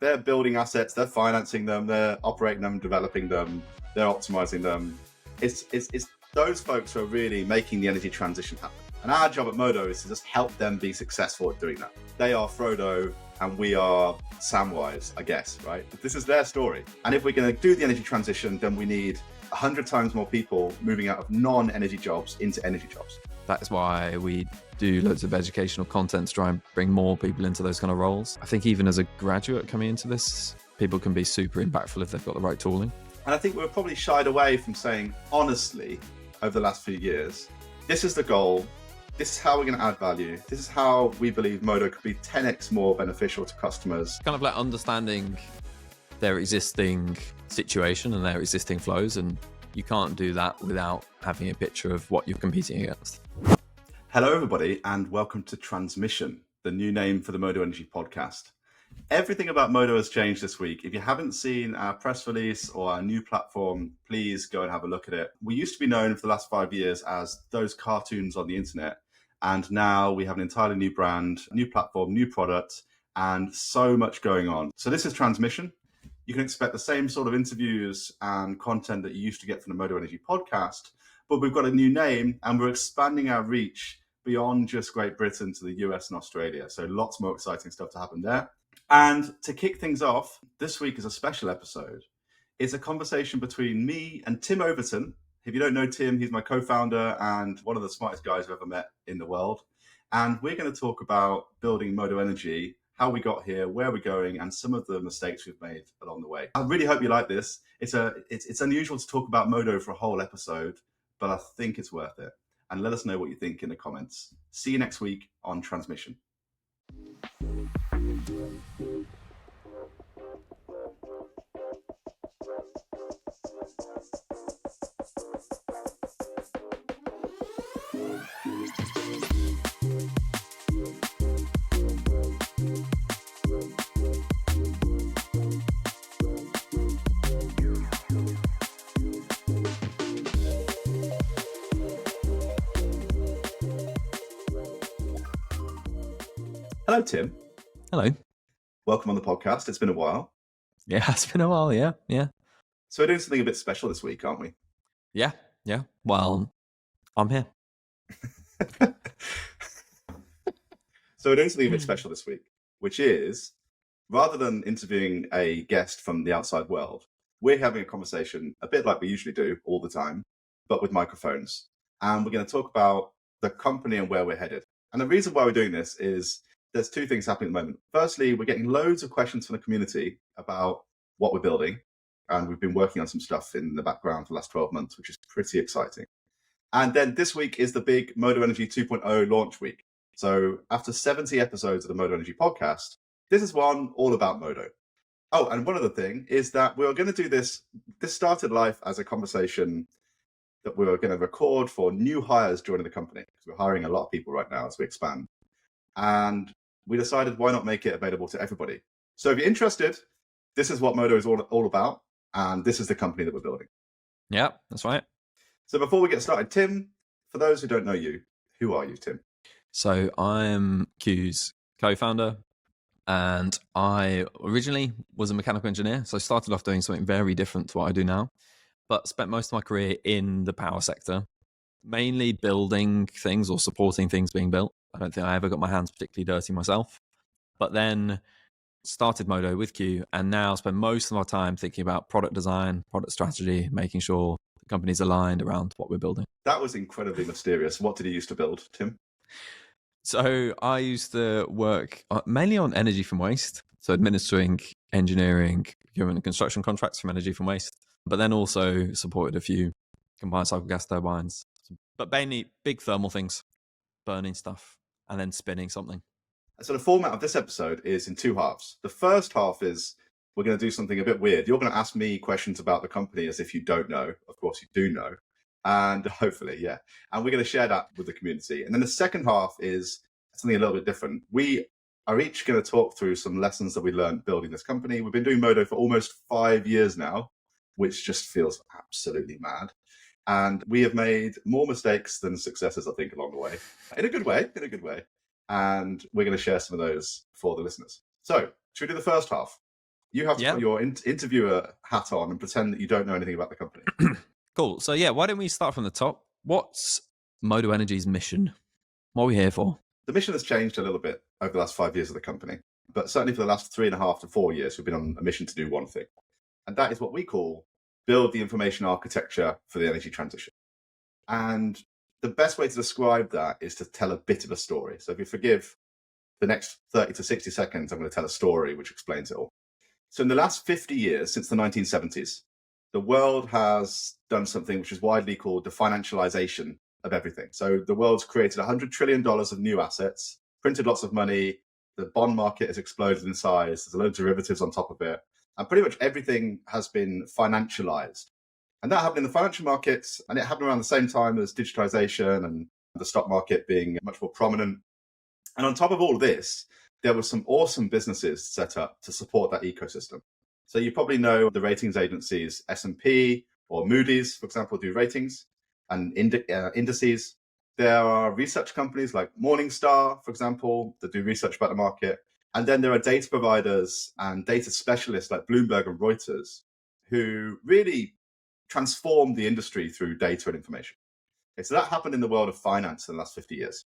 They're building assets, they're financing them, they're operating them, developing them, they're optimizing them. It's those folks who are really making the energy transition happen. And our job at Modo is to just help them be successful at doing that. They are Frodo and we are Samwise, I guess, right? This is their story. And if we're going to do the energy transition, then we need 100 times more people moving out of non-energy jobs into energy jobs. That's why we do loads of educational content to try and bring more people into those kind of roles. I think even as a graduate coming into this, people can be super impactful if they've got the right tooling. And I think we're probably shied away from saying, honestly, over the last few years, this is the goal. This is how we're going to add value. This is how we believe Modo could be 10x more beneficial to customers. Kind of like understanding their existing situation and their existing flows. And you can't do that without having a picture of what you're competing against. Hello, everybody, and welcome to Transmission, the new name for the Modo Energy podcast. Everything about Modo has changed this week. If you haven't seen our press release or our new platform, please go and have a look at it. We used to be known for the last 5 years as those cartoons on the internet. And now we have an entirely new brand, new platform, new product, and so much going on. So this is Transmission. You can expect the same sort of interviews and content that you used to get from the Modo Energy podcast, but we've got a new name and we're expanding our reach beyond just Great Britain to the US and Australia. So lots more exciting stuff to happen there. And to kick things off, this week is a special episode. It's a conversation between me and Tim Overton. If you don't know Tim, he's my co-founder and one of the smartest guys I've ever met in the world. And we're going to talk about building Modo Energy, how we got here, where we're going, and some of the mistakes we've made along the way. I really hope you like this. It's unusual to talk about Modo for a whole episode, but I think it's worth it. And let us know what you think in the comments. See you next week on Transmission. Hello, Tim. Hello. Welcome on the podcast. It's been a while. Yeah, it's been a while. Yeah. So we're doing something a bit special this week, aren't we? Yeah. Well, I'm here. So we're doing something a bit special this week, which is, rather than interviewing a guest from the outside world, we're having a conversation a bit like we usually do all the time, but with microphones. And we're going to talk about the company and where we're headed. And the reason why we're doing this is there's two things happening at the moment. Firstly, we're getting loads of questions from the community about what we're building. And we've been working on some stuff in the background for the last 12 months, which is pretty exciting. And then this week is the big Modo Energy 2.0 launch week. So after 70 episodes of the Modo Energy podcast, this is one all about Modo. Oh, and one other thing is that we're going to do this. This started life as a conversation that we were going to record for new hires joining the company, because we're hiring a lot of people right now as we expand. And we decided, why not make it available to everybody? So if you're interested, this is what Modo is all about. And this is the company that we're building. Yeah, that's right. So before we get started, Tim, for those who don't know you, who are you, Tim? So I'm Q's co-founder, and I originally was a mechanical engineer. So I started off doing something very different to what I do now, but spent most of my career in the power sector, mainly building things or supporting things being built. I don't think I ever got my hands particularly dirty myself, but then started Modo with Q, and now spend most of my time thinking about product design, product strategy, making sure the company's aligned around what we're building. That was incredibly mysterious. What did you used to build, Tim? So I used to work mainly on energy from waste, so administering engineering, procurement and construction contracts from energy from waste, but then also supported a few combined cycle gas turbines, but mainly big thermal things, burning stuff, and then spinning something. So the format of this episode is in two halves. The first half is we're going to do something a bit weird. You're going to ask me questions about the company as if you don't know. Of course, you do know. And hopefully, yeah. And we're going to share that with the community. And then the second half is something a little bit different. We are each going to talk through some lessons that we learned building this company. We've been doing Modo for almost 5 years now, which just feels absolutely mad. And we have made more mistakes than successes, I think, along the way. In a good way. And we're going to share some of those for the listeners. So, should we do the first half? You have to Yeah. put your interviewer hat on and pretend that you don't know anything about the company. Cool. So yeah, why don't we start from the top? What's Modo Energy's mission? What are we here for? The mission has changed a little bit over the last 5 years of the company, but certainly for the last 3.5 to 4 years, we've been on a mission to do one thing. And that is what we call build the information architecture for the energy transition. And the best way to describe that is to tell a bit of a story. So if you forgive the next 30 to 60 seconds, I'm going to tell a story which explains it all. So in the last 50 years, since the 1970s, the world has done something which is widely called the financialization of everything. So the world's created $100 trillion of new assets, printed lots of money, the bond market has exploded in size, there's a load of derivatives on top of it, and pretty much everything has been financialized. And that happened in the financial markets, and it happened around the same time as digitization and the stock market being much more prominent. And on top of all of this, there were some awesome businesses set up to support that ecosystem. So you probably know the ratings agencies S&P or Moody's, for example, do ratings and indices. There are research companies like Morningstar, for example, that do research about the market. And then there are data providers and data specialists like Bloomberg and Reuters who really transformed the industry through data and information. Okay, so that happened in the world of finance in the last 50 years.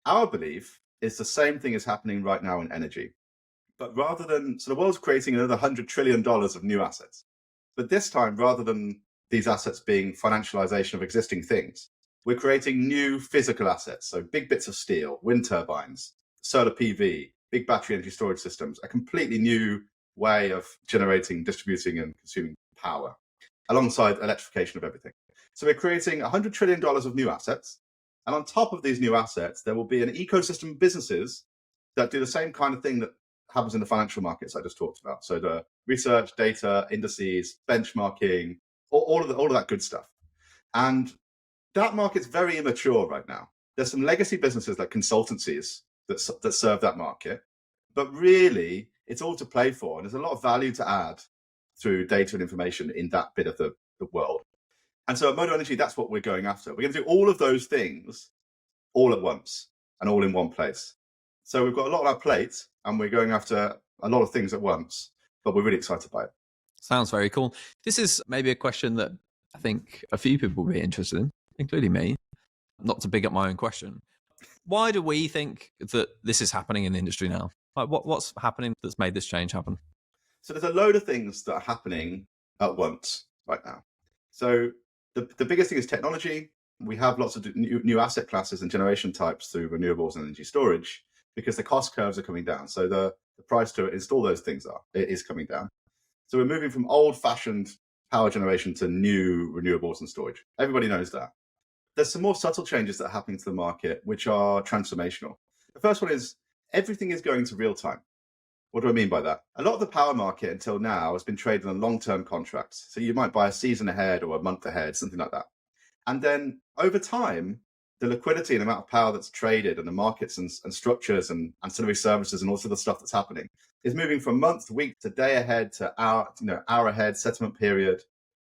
Our belief is the same thing is happening right now in energy. But rather than, so the world's creating another $100 trillion of new assets. But this time, rather than these assets being financialization of existing things, we're creating new physical assets. So big bits of steel, wind turbines, solar PV, big battery energy storage systems, a completely new way of generating, distributing, and consuming power, alongside electrification of everything. So we're creating $100 trillion of new assets. And on top of these new assets, there will be an ecosystem of businesses that do the same kind of thing that happens in the financial markets I just talked about. So the research, data, indices, benchmarking, all of that good stuff. And that market's very immature right now. There's some legacy businesses like consultancies that serve that market, but really it's all to play for. And there's a lot of value to add through data and information in that bit of the world. And so at Modo Energy, that's what we're going after. We're going to do all of those things all at once and all in one place. So we've got a lot on our plate and we're going after a lot of things at once, but we're really excited by it. Sounds very cool. This is maybe a question that I think a few people will be interested in, including me, not to big up my own question. Why do we think that this is happening in the industry now? Like what's happening that's made this change happen? So there's a load of things that are happening at once right now. So the biggest thing is technology. We have lots of new asset classes and generation types through renewables and energy storage because the cost curves are coming down. So the price to install those things is coming down. So we're moving from old-fashioned power generation to new renewables and storage. Everybody knows that. There's some more subtle changes that are happening to the market, which are transformational. The first one is everything is going to real time. What do I mean by that? A lot of the power market until now has been traded on long-term contracts. So you might buy a season ahead or a month ahead, something like that. And then over time, the liquidity and amount of power that's traded and the markets and structures and ancillary services and all sorts of stuff that's happening is moving from month to week to day ahead to hour ahead, settlement period.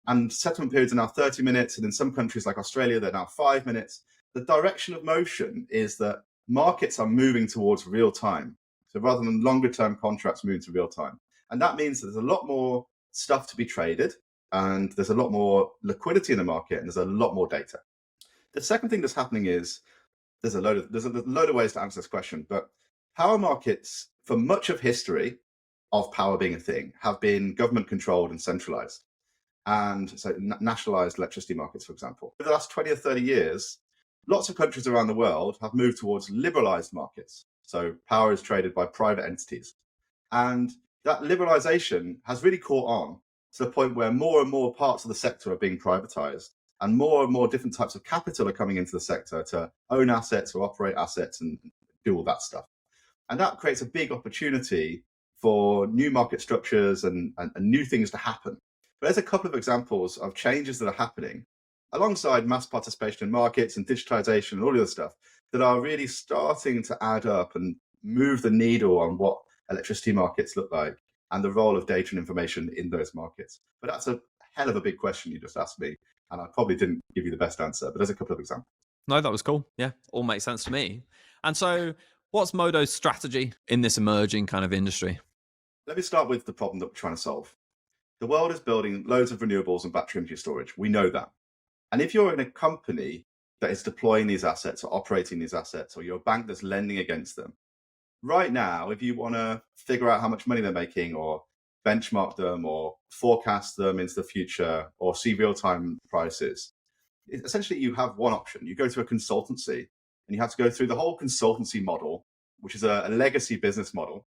And settlement periods are now 30 minutes. And in some countries like Australia, they're now 5 minutes. The direction of motion is that markets are moving towards real time. So rather than longer term contracts moving to real time. And that means that there's a lot more stuff to be traded and there's a lot more liquidity in the market and there's a lot more data. The second thing that's happening is there's a load of ways to answer this question, but power markets for much of history of power being a thing have been government controlled and centralized. And so nationalized electricity markets, for example. For the last 20 or 30 years, lots of countries around the world have moved towards liberalized markets. So power is traded by private entities. And that liberalization has really caught on to the point where more and more parts of the sector are being privatized and more different types of capital are coming into the sector to own assets or operate assets and do all that stuff. And that creates a big opportunity for new market structures and new things to happen. But there's a couple of examples of changes that are happening alongside mass participation in markets and digitization and all the other stuff that are really starting to add up and move the needle on what electricity markets look like and the role of data and information in those markets. But that's a hell of a big question you just asked me, and I probably didn't give you the best answer, but there's a couple of examples. No, that was cool. Yeah, all makes sense to me. And so what's Modo's strategy in this emerging kind of industry? Let me start with the problem that we're trying to solve. The world is building loads of renewables and battery energy storage. We know that. And if you're in a company that is deploying these assets or operating these assets, or you're a bank that's lending against them, right now, if you want to figure out how much money they're making or benchmark them or forecast them into the future or see real-time prices, essentially you have one option. You go to a consultancy and you have to go through the whole consultancy model, which is a legacy business model,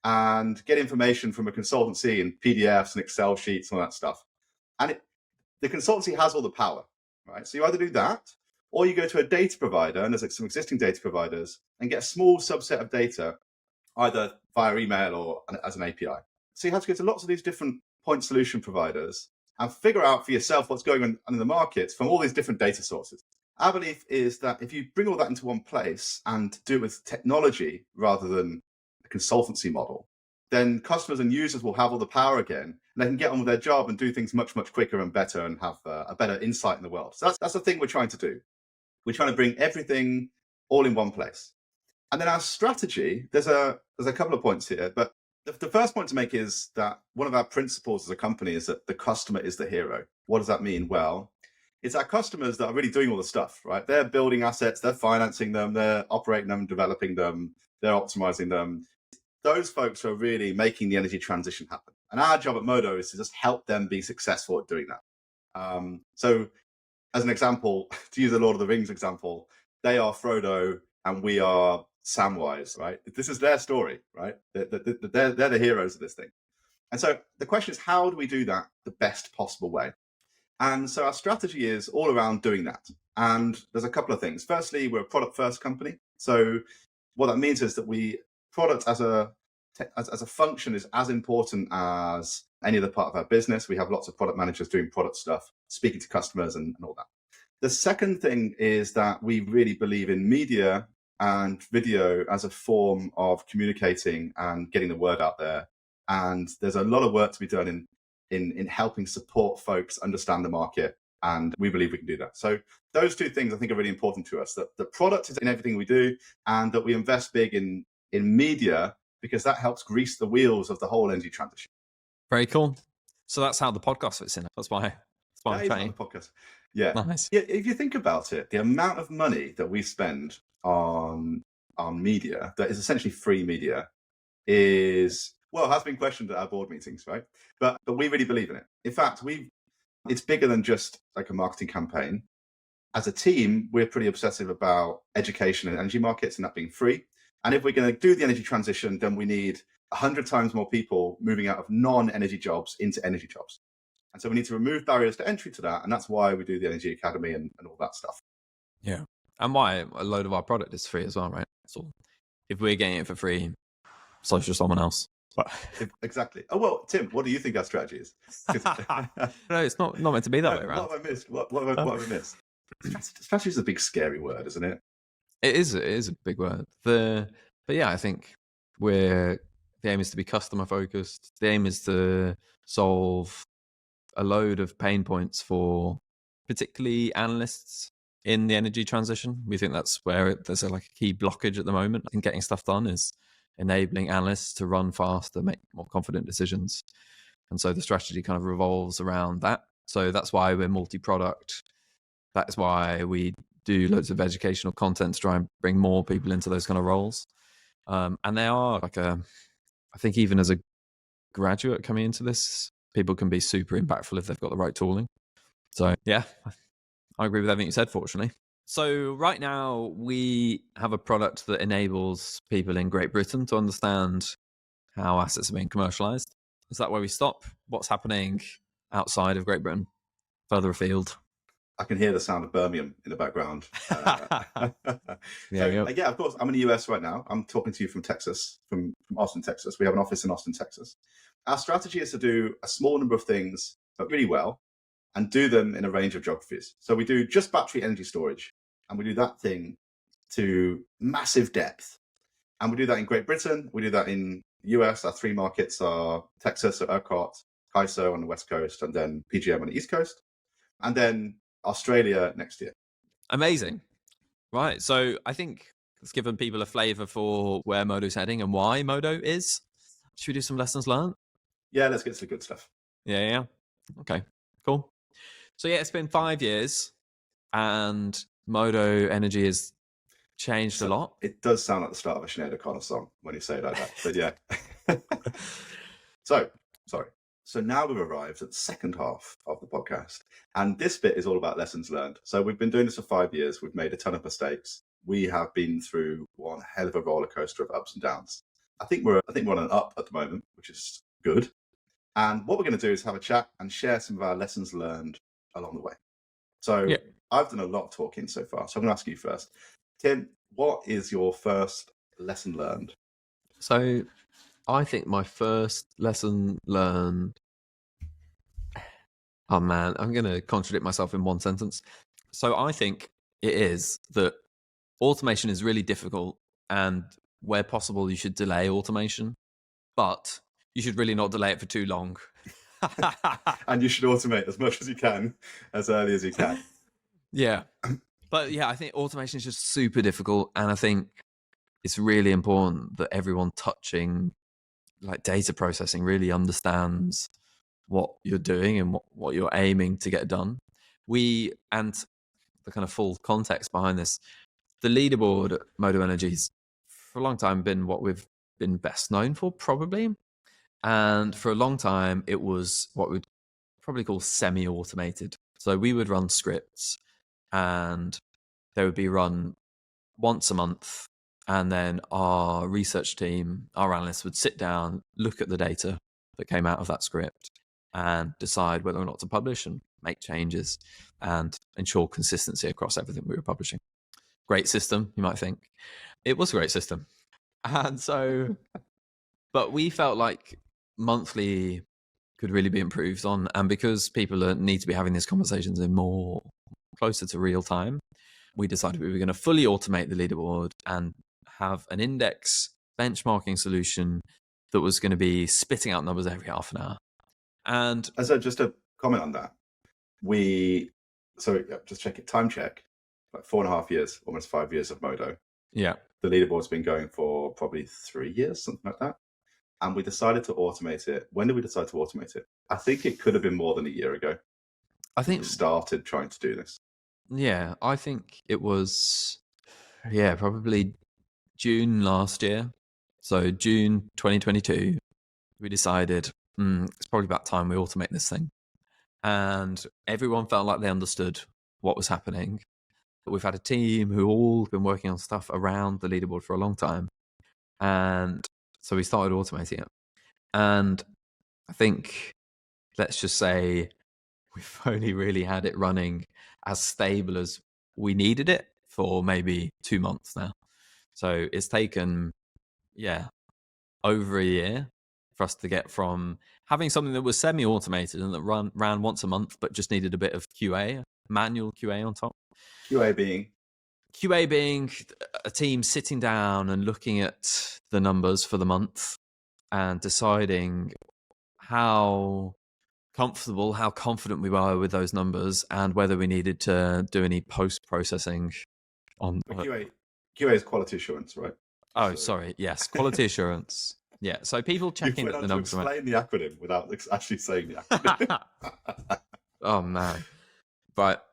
and get information from a consultancy and PDFs and Excel sheets and all that stuff. And the consultancy has all the power, right? So you either do that, or you go to a data provider, and there's like some existing data providers, and get a small subset of data, either via email or as an API. So you have to go to lots of these different point solution providers and figure out for yourself what's going on in the markets from all these different data sources. Our belief is that if you bring all that into one place and do it with technology rather than a consultancy model, then customers and users will have all the power again, and they can get on with their job and do things much, much quicker and better and have a better insight in the world. So that's the thing we're trying to do. We're trying to bring everything all in one place. And then our strategy, there's a couple of points here, but the first point to make is that one of our principles as a company is that the customer is the hero. What does that mean? Well, it's our customers that are really doing all the stuff, right? They're building assets, they're financing them, they're operating them, developing them, they're optimizing them. Those folks are really making the energy transition happen. And our job at Modo is to just help them be successful at doing that. So as an example, to use the Lord of the Rings example, they are Frodo and we are Samwise, right? This is their story, right? They're the heroes of this thing. And so the question is, how do we do that the best possible way? And so our strategy is all around doing that. And there's a couple of things. Firstly, we're a product first company. So what that means is that product as a function is as important as any other part of our business. We have lots of product managers doing product stuff, speaking to customers and all that. The second thing is that we really believe in media and video as a form of communicating and getting the word out there. And there's a lot of work to be done in helping support folks understand the market. And we believe we can do that. So those two things I think are really important to us, that the product is in everything we do and that we invest big in media, because that helps grease the wheels of the whole energy transition. Very cool. So that's how the podcast fits in. That's why I'm trying. The podcast. Yeah. Nice. Yeah. If you think about it, the amount of money that we spend on media that is essentially free media has been questioned at our board meetings, right? But we really believe in it. In fact, it's bigger than just like a marketing campaign. As a team, we're pretty obsessive about education and energy markets and that being free. And if we're going to do the energy transition, then we need 100 times more people moving out of non-energy jobs into energy jobs. And so we need to remove barriers to entry to that. And that's why we do the Energy Academy and all that stuff. Yeah. And why a load of our product is free as well, right? So if we're getting it for free, so should someone else. Exactly. Oh, well, Tim, what do you think our strategy is? No, it's not meant to be that way around. What have I missed? What have I missed? Strategy is a big, scary word, isn't it? It is a big word. But yeah, I think the aim is to be customer focused. The aim is to solve a load of pain points for particularly analysts in the energy transition. We think that's where there's a key blockage at the moment in getting stuff done, is enabling analysts to run faster, make more confident decisions. And so the strategy kind of revolves around that. So that's why we're multi-product. That's why we do loads of educational content to try and bring more people into those kind of roles. And they are I think even as a graduate coming into this, people can be super impactful if they've got the right tooling. So yeah, I agree with everything you said, fortunately. So right now we have a product that enables people in Great Britain to understand how assets are being commercialized. Is that where we stop? What's happening outside of Great Britain, further afield? I can hear the sound of Birmingham in the background. Yeah, of course, I'm in the US right now. I'm talking to you from Texas, from Austin, Texas. We have an office in Austin, Texas. Our strategy is to do a small number of things, but really well, and do them in a range of geographies. So we do just battery energy storage, and we do that thing to massive depth. And we do that in Great Britain. We do that in the US. Our three markets are Texas, ERCOT, CAISO on the West Coast, and then PJM on the East Coast. And then Australia next year. Amazing. Right. So I think it's given people a flavor for where Modo's heading and why Modo is. Should we do some lessons learned? Yeah, let's get to the good stuff. Yeah. Okay, cool. So yeah, it's been 5 years, and Modo Energy has changed a lot. It does sound like the start of a Sinead O'Connor song when you say it like that, but yeah. So now we've arrived at the second half of the podcast, and this bit is all about lessons learned. So we've been doing this for 5 years. We've made a ton of mistakes. We have been through one hell of a roller coaster of ups and downs. I think we're on an up at the moment, which is good. And what we're going to do is have a chat and share some of our lessons learned along the way. So Yeah. I've done a lot of talking so far. So I'm going to ask you first. Tim, what is your first lesson learned? So I think my first lesson learned... Oh man, I'm going to contradict myself in one sentence. So I think it is that automation is really difficult, and where possible, you should delay automation, but you should really not delay it for too long. And you should automate as much as you can, as early as you can. Yeah. But yeah, I think automation is just super difficult. And I think it's really important that everyone touching like data processing really understands what you're doing and what you're aiming to get done. And the kind of full context behind this, the leaderboard at Modo Energy's for a long time been what we've been best known for, probably. And for a long time, it was what we'd probably call semi-automated. So we would run scripts, and they would be run once a month. And then our research team, our analysts would sit down, look at the data that came out of that script, and decide whether or not to publish and make changes and ensure consistency across everything we were publishing. Great system, you might think. It was a great system. And so, but we felt like monthly could really be improved on. And because people need to be having these conversations in more closer to real time, we decided we were going to fully automate the leaderboard and have an index benchmarking solution that was going to be spitting out numbers every half an hour. And so just a comment on that, just check it, time check, like 4.5 years, almost 5 years of Modo. Yeah. The leaderboard's been going for probably 3 years, something like that. And we decided to automate it. When did we decide to automate it? I think it could have been more than a year ago. I think we started trying to do this. Yeah, I think it was, probably June last year. So June 2022, we decided it's probably about time we automate this thing. And everyone felt like they understood what was happening. We've had a team who all been working on stuff around the leaderboard for a long time. And so we started automating it. And I think, let's just say, we've only really had it running as stable as we needed it for maybe 2 months now. So it's taken, over a year for us to get from having something that was semi-automated and that ran once a month, but just needed a bit of QA, manual QA on top. QA being a team sitting down and looking at the numbers for the month and deciding how comfortable, how confident we were with those numbers, and whether we needed to do any post-processing on QA is quality assurance, right? Oh, sorry. Yes, quality assurance. Yeah, so people checking that the numbers. Explain the acronym without actually saying the acronym. Oh man! But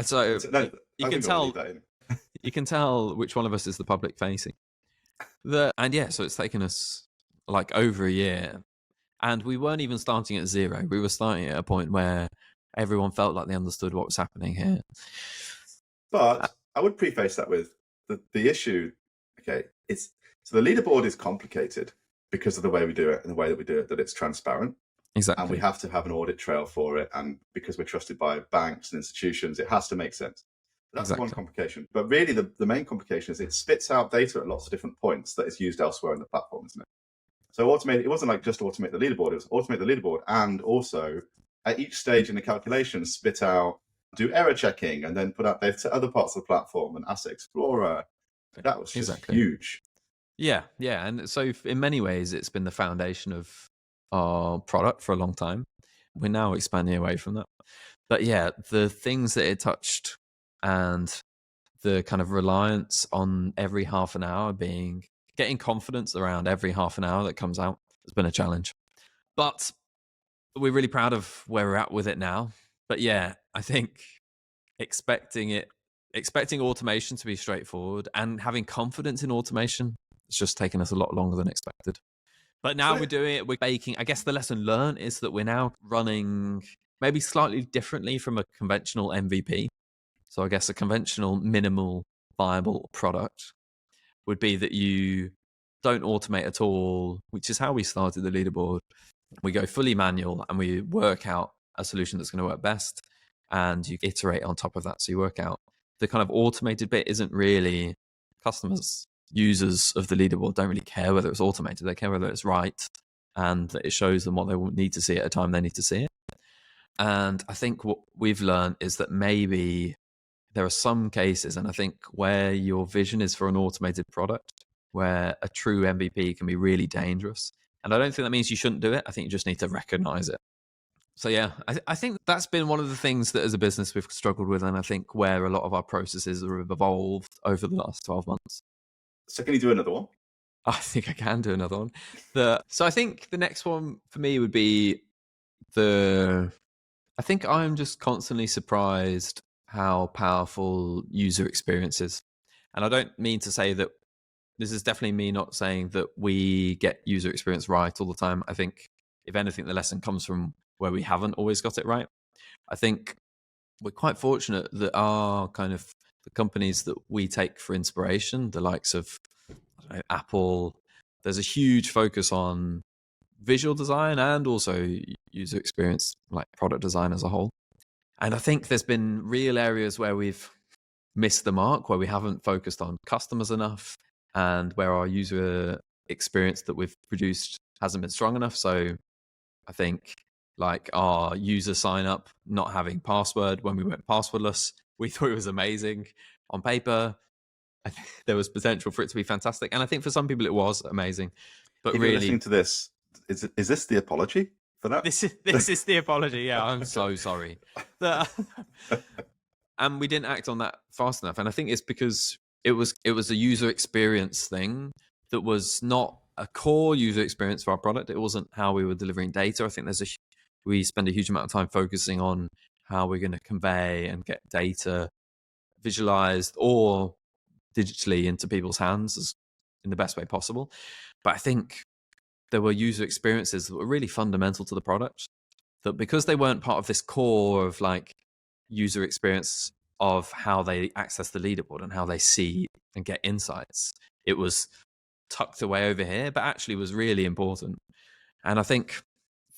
so you can tell. You can tell which one of us is the public facing. So it's taken us like over a year. And we weren't even starting at zero. We were starting at a point where everyone felt like they understood what was happening here. But I would preface that with the issue. Okay, so the leaderboard is complicated because of the way we do it and the way that we do it, that it's transparent. Exactly. And we have to have an audit trail for it. And because we're trusted by banks and institutions, it has to make sense. That's one complication. But really, the main complication is it spits out data at lots of different points that is used elsewhere in the platform, isn't it? So it wasn't like just automate the leaderboard. It was automate the leaderboard and also at each stage in the calculation, spit out, do error checking, and then put out data to other parts of the platform and Asset Explorer. That was just huge. Yeah. And so in many ways, it's been the foundation of our product for a long time. We're now expanding away from that. But yeah, the things that it touched and the kind of reliance on every half an hour getting confidence around every half an hour that comes out. It's been a challenge. But we're really proud of where we're at with it now. But yeah, I think expecting automation to be straightforward and having confidence in automation, it's just taken us a lot longer than expected. But now we're doing it, we're baking. I guess the lesson learned is that we're now running maybe slightly differently from a conventional MVP. So I guess a conventional minimal viable product would be that you don't automate at all, which is how we started the leaderboard. We go fully manual and we work out a solution that's going to work best, and you iterate on top of that. So you work out the kind of automated bit isn't really customers, users of the leaderboard don't really care whether it's automated. They care whether it's right and that it shows them what they need to see at a time they need to see it. And I think what we've learned is that maybe there are some cases, and I think where your vision is for an automated product, where a true MVP can be really dangerous. And I don't think that means you shouldn't do it. I think you just need to recognize it. So yeah, I think that's been one of the things that as a business we've struggled with, and I think where a lot of our processes have evolved over the last 12 months. So can you do another one? I think I can do another one. So I think the next one for me would be I think I'm just constantly surprised how powerful user experience is. And I don't mean to say that this is definitely me not saying that we get user experience right all the time. I think if anything, the lesson comes from where we haven't always got it right. I think we're quite fortunate that our kind of the companies that we take for inspiration, the likes of Apple, there's a huge focus on visual design and also user experience, like product design as a whole. And I think there's been real areas where we've missed the mark, where we haven't focused on customers enough, and where our user experience that we've produced hasn't been strong enough. So I think like our user sign up not having password when we went passwordless, we thought it was amazing. On paper, I think there was potential for it to be fantastic. And I think for some people it was amazing. But if really, you're listening to this, is this the apology for that? This is the apology. Yeah, I'm so sorry. And we didn't act on that fast enough. And I think it's because it was a user experience thing that was not a core user experience for our product. It wasn't how we were delivering data. I think we spend a huge amount of time focusing on how we're going to convey and get data visualized or digitally into people's hands in the best way possible. But I think there were user experiences that were really fundamental to the product that because they weren't part of this core of like user experience of how they access the leaderboard and how they see and get insights, it was tucked away over here, but actually was really important. And I think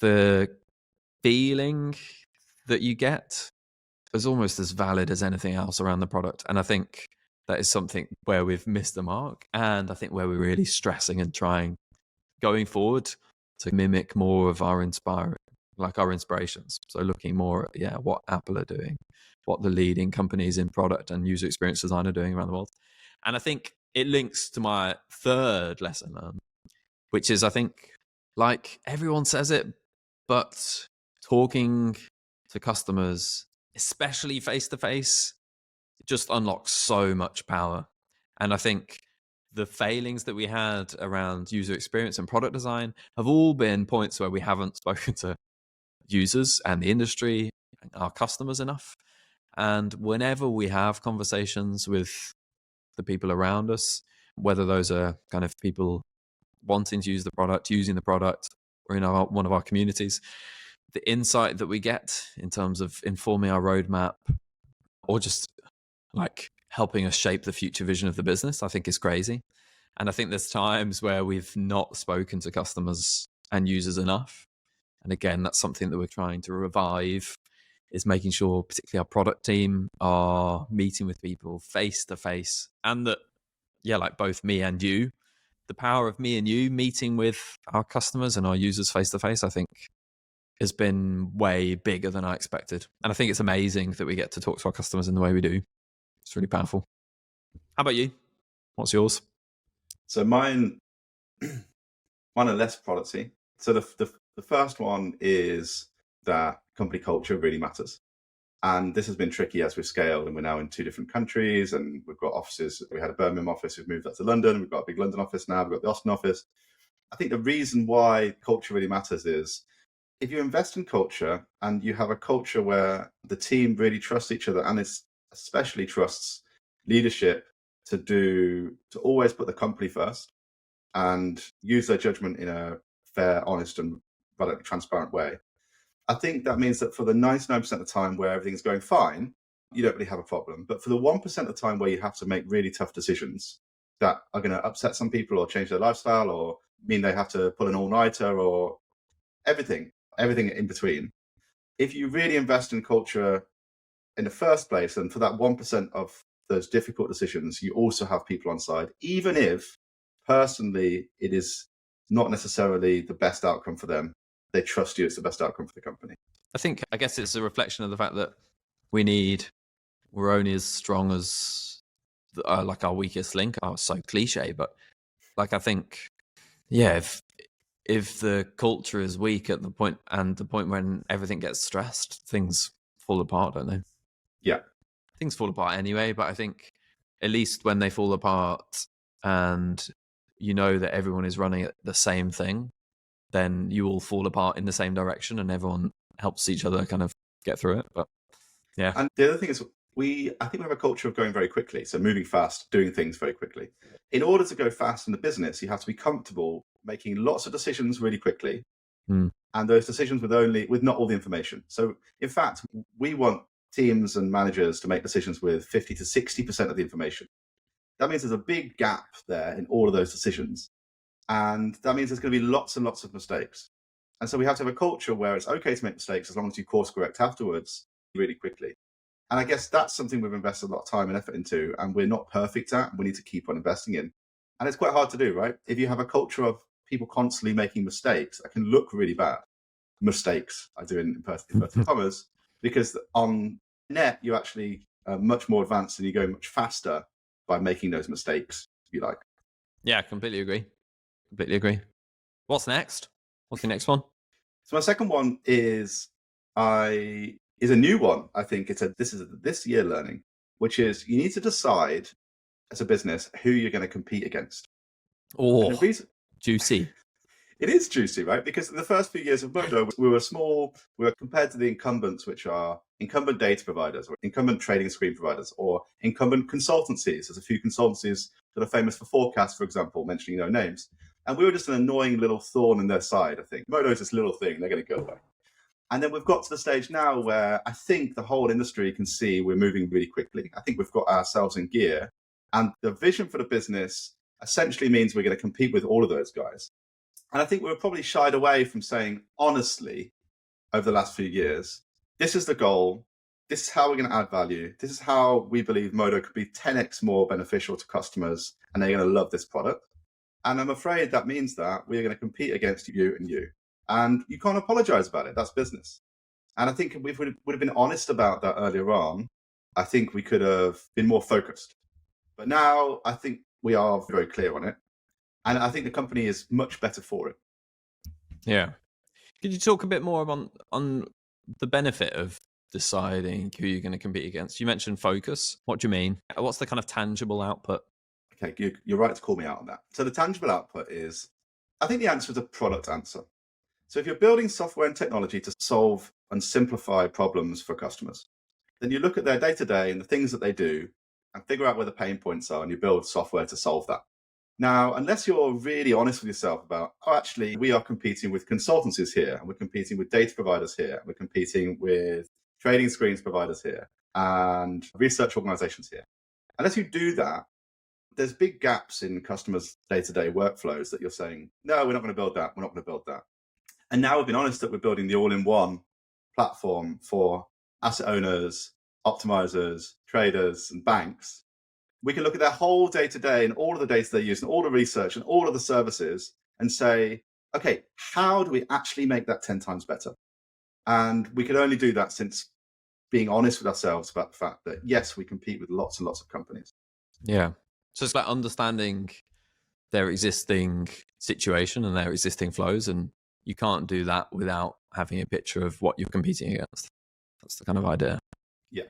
the feeling that you get is almost as valid as anything else around the product. And I think that is something where we've missed the mark. And I think where we're really stressing and trying going forward to mimic more of our inspirations. So looking more at what Apple are doing, what the leading companies in product and user experience design are doing around the world. And I think it links to my third lesson learned, which is I think like everyone says it, but talking to customers, especially face to face, just unlocks so much power. And I think the failings that we had around user experience and product design have all been points where we haven't spoken to users and the industry and our customers enough. And whenever we have conversations with the people around us, whether those are kind of people wanting to use the product, using the product, or in one of our communities, the insight that we get in terms of informing our roadmap or just like helping us shape the future vision of the business, I think is crazy. And I think there's times where we've not spoken to customers and users enough. And again, that's something that we're trying to revive, is making sure particularly our product team are meeting with people face to face. And that, like both me and you, the power of me and you meeting with our customers and our users face to face, I think has been way bigger than I expected. And I think it's amazing that we get to talk to our customers in the way we do. It's really powerful. How about you? What's yours? So mine are less producty. So the first one is that company culture really matters. And this has been tricky as we've scaled, and we're now in 2 different countries, and we've got offices. We had a Birmingham office, we've moved that to London. We've got a big London office now. We've got the Austin office. I think the reason why culture really matters is if you invest in culture and you have a culture where the team really trusts each other and especially trusts leadership to always put the company first and use their judgment in a fair, honest, and radically transparent way. I think that means that for the 99% of the time where everything's going fine, you don't really have a problem. But for the 1% of the time where you have to make really tough decisions that are going to upset some people or change their lifestyle or mean they have to pull an all-nighter or everything in between, if you really invest in culture in the first place, and for that 1% of those difficult decisions, you also have people on side, even if personally it is not necessarily the best outcome for them. They trust you; it's the best outcome for the company. I guess it's a reflection of the fact that we're only as strong as like our weakest link. Oh, it's so cliche, but like I think, yeah, if the culture is weak at the point when everything gets stressed, things fall apart, don't they? Yeah. Things fall apart anyway, but I think at least when they fall apart and you know that everyone is running at the same thing, then you all fall apart in the same direction and everyone helps each other kind of get through it. But yeah. And the other thing is I think we have a culture of going very quickly. So moving fast, doing things very quickly. In order to go fast in the business, you have to be comfortable making lots of decisions really quickly. And those decisions with not all the information. So in fact, we want teams and managers to make decisions with 50 to 60% of the information. That means there's a big gap there in all of those decisions. And that means there's going to be lots and lots of mistakes. And so we have to have a culture where it's okay to make mistakes as long as you course correct afterwards really quickly. And I guess that's something we've invested a lot of time and effort into, and we're not perfect at, and we need to keep on investing in. And it's quite hard to do, right? If you have a culture of people constantly making mistakes, that can look really bad. Mistakes, I do in inverted commas, because on net, you're actually much more advanced and you go much faster by making those mistakes, if you like. Yeah, completely agree. What's next? What's the next one? So my second one is a new one. I think this is this year learning, which is you need to decide as a business who you're going to compete against. Oh, juicy. It is juicy, right? Because in the first few years of Modo, we were compared to the incumbents, which are incumbent data providers or incumbent trading screen providers or incumbent consultancies. There's a few consultancies that are famous for forecasts, for example, mentioning no names. And we were just an annoying little thorn in their side, I think. Modo is this little thing, they're going to go away. And then we've got to the stage now where I think the whole industry can see we're moving really quickly. I think we've got ourselves in gear. And the vision for the business essentially means we're going to compete with all of those guys. And I think we're probably shied away from saying, honestly, over the last few years, this is the goal. This is how we're going to add value. This is how we believe Modo could be 10x more beneficial to customers, and they're going to love this product. And I'm afraid that means that we're going to compete against you and you. And you can't apologize about it. That's business. And I think if we would have been honest about that earlier on, I think we could have been more focused. But now I think we are very clear on it. And I think the company is much better for it. Yeah. Could you talk a bit more on the benefit of deciding who you're going to compete against? You mentioned focus. What do you mean? What's the kind of tangible output? Okay, you're right to call me out on that. So the tangible output is, I think the answer is a product answer. So if you're building software and technology to solve and simplify problems for customers, then you look at their day-to-day and the things that they do and figure out where the pain points are and you build software to solve that. Now, unless you're really honest with yourself about, actually, we are competing with consultancies here, and we're competing with data providers here, and we're competing with trading screens providers here, and research organizations here. Unless you do that, there's big gaps in customers' day-to-day workflows that you're saying, no, we're not going to build that, we're not going to build that. And now we've been honest that we're building the all-in-one platform for asset owners, optimizers, traders, and banks. We can look at their whole day-to-day and all of the data they use and all the research and all of the services and say, okay, how do we actually make that 10 times better? And we can only do that since being honest with ourselves about the fact that, yes, we compete with lots and lots of companies. Yeah. So it's like understanding their existing situation and their existing flows. And you can't do that without having a picture of what you're competing against. That's the kind of idea. Yeah.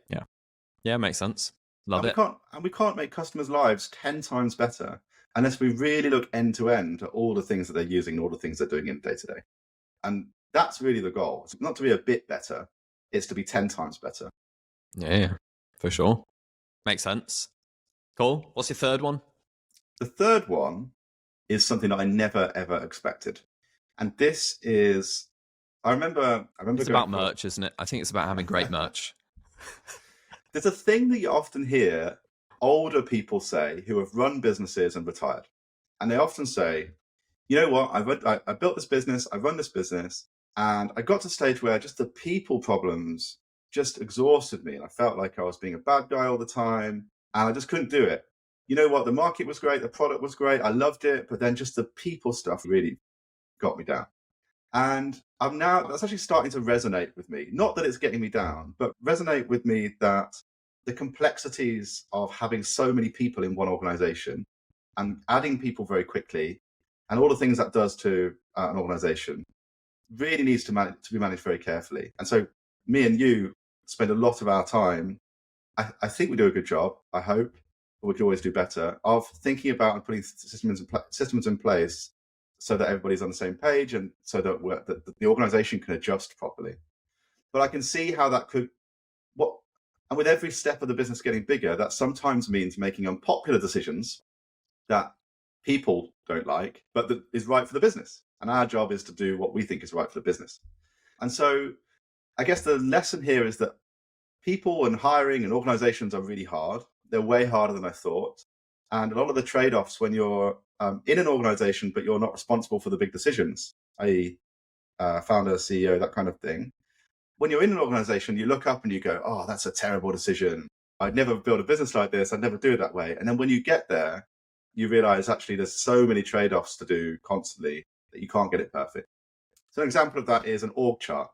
Yeah, makes sense. Love it. We can't make customers' lives 10 times better unless we really look end to end at all the things that they're using and all the things they're doing in day to day. And that's really the goal. It's not to be a bit better, it's to be 10 times better. Yeah, for sure. Makes sense. Cool. What's your third one? The third one is something that I never, ever expected. And this is, I remember It's about merch, isn't it? I think it's about having great merch. There's a thing that you often hear older people say who have run businesses and retired. And they often say, you know what, I built this business, I run this business, and I got to a stage where just the people problems just exhausted me. And I felt like I was being a bad guy all the time, and I just couldn't do it. You know what, the market was great, the product was great, I loved it, but then just the people stuff really got me down. And that's actually starting to resonate with me. Not that it's getting me down, but resonate with me that the complexities of having so many people in one organization and adding people very quickly and all the things that does to an organization really needs to be managed very carefully. And so me and you spend a lot of our time, I think we do a good job, I hope, but we could always do better, of thinking about and putting systems in place so that everybody's on the same page and so that the organization can adjust properly. But I can see how that could, and with every step of the business getting bigger, that sometimes means making unpopular decisions that people don't like, but that is right for the business. And our job is to do what we think is right for the business. And so I guess the lesson here is that people and hiring and organizations are really hard. They're way harder than I thought. And a lot of the trade-offs when you're in an organization, but you're not responsible for the big decisions, i.e. Founder, CEO, that kind of thing. When you're in an organization, you look up and you go, oh, that's a terrible decision. I'd never build a business like this. I'd never do it that way. And then when you get there, you realize actually there's so many trade-offs to do constantly that you can't get it perfect. So an example of that is an org chart.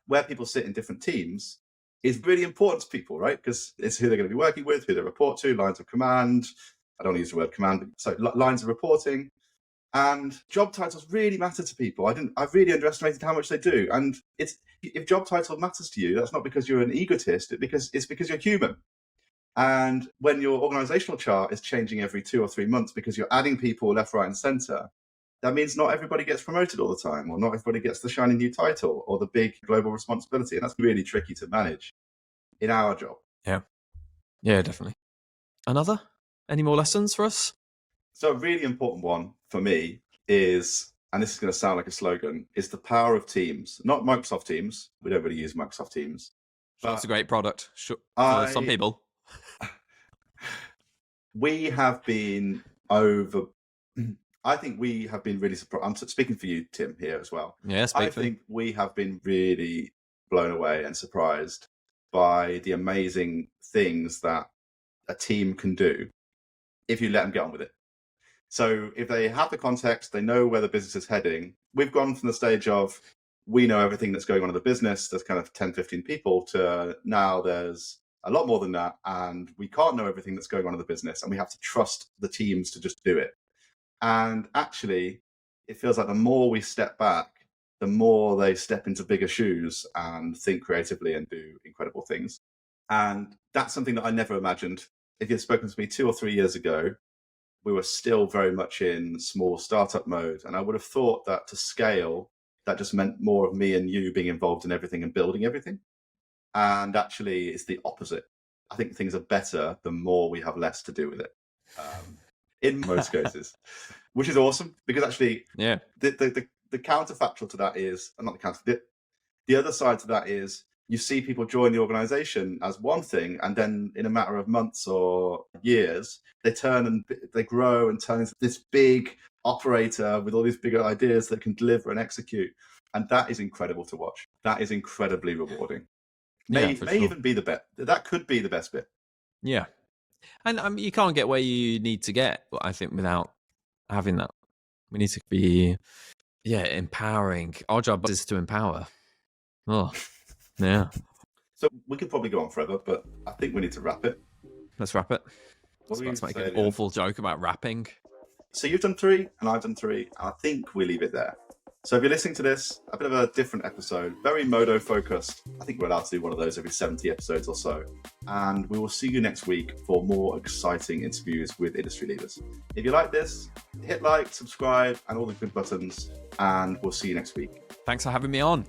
Where people sit in different teams is really important to people, right? Because it's who they're going to be working with, who they report to, lines of command. I don't use the word command, but so lines of reporting. And job titles really matter to people. I've really underestimated how much they do. And if job title matters to you, that's not because you're an egotist, it's because you're human. And when your organizational chart is changing every 2 or 3 months because you're adding people left, right, and center, that means not everybody gets promoted all the time, or not everybody gets the shiny new title or the big global responsibility. And that's really tricky to manage in our job. Yeah, definitely. Any more lessons for us? So a really important one for me is, and this is going to sound like a slogan, is the power of Teams. Not Microsoft Teams. We don't really use Microsoft Teams. But it's a great product for some people. We have been I think we have been really surprised. I'm speaking for you, Tim, here as well. Yeah, I think we have been really blown away and surprised by the amazing things that a team can do if you let them get on with it. So if they have the context, they know where the business is heading. We've gone from the stage of we know everything that's going on in the business, there's kind of 10, 15 people, to now there's a lot more than that, and we can't know everything that's going on in the business, and we have to trust the teams to just do it. And actually, it feels like the more we step back, the more they step into bigger shoes and think creatively and do incredible things. And that's something that I never imagined. If you'd spoken to me 2 or 3 years ago, we were still very much in small startup mode. And I would have thought that to scale, that just meant more of me and you being involved in everything and building everything. And actually, it's the opposite. I think things are better the more we have less to do with it, in most cases, which is awesome, because actually, the counterfactual to that is, not the counter, the other side to that is, you see people join the organization as one thing, and then in a matter of months or years, they turn and they grow and turn into this big operator with all these bigger ideas that can deliver and execute. And that is incredible to watch. That is incredibly rewarding. May even be the best. That could be the best bit. Yeah. And you can't get where you need to get, I think, without having that. We need to be, empowering. Our job is to empower. Oh, yeah. So we could probably go on forever, but I think we need to wrap it. Let's wrap it. I was about to make an awful joke about rapping. So you've done 3, and I've done 3, and I think we leave it there. So if you're listening to this, a bit of a different episode, very Modo focused. I think we're allowed to do one of those every 70 episodes or so. And we will see you next week for more exciting interviews with industry leaders. If you like this, hit like, subscribe, and all the good buttons, and we'll see you next week. Thanks for having me on.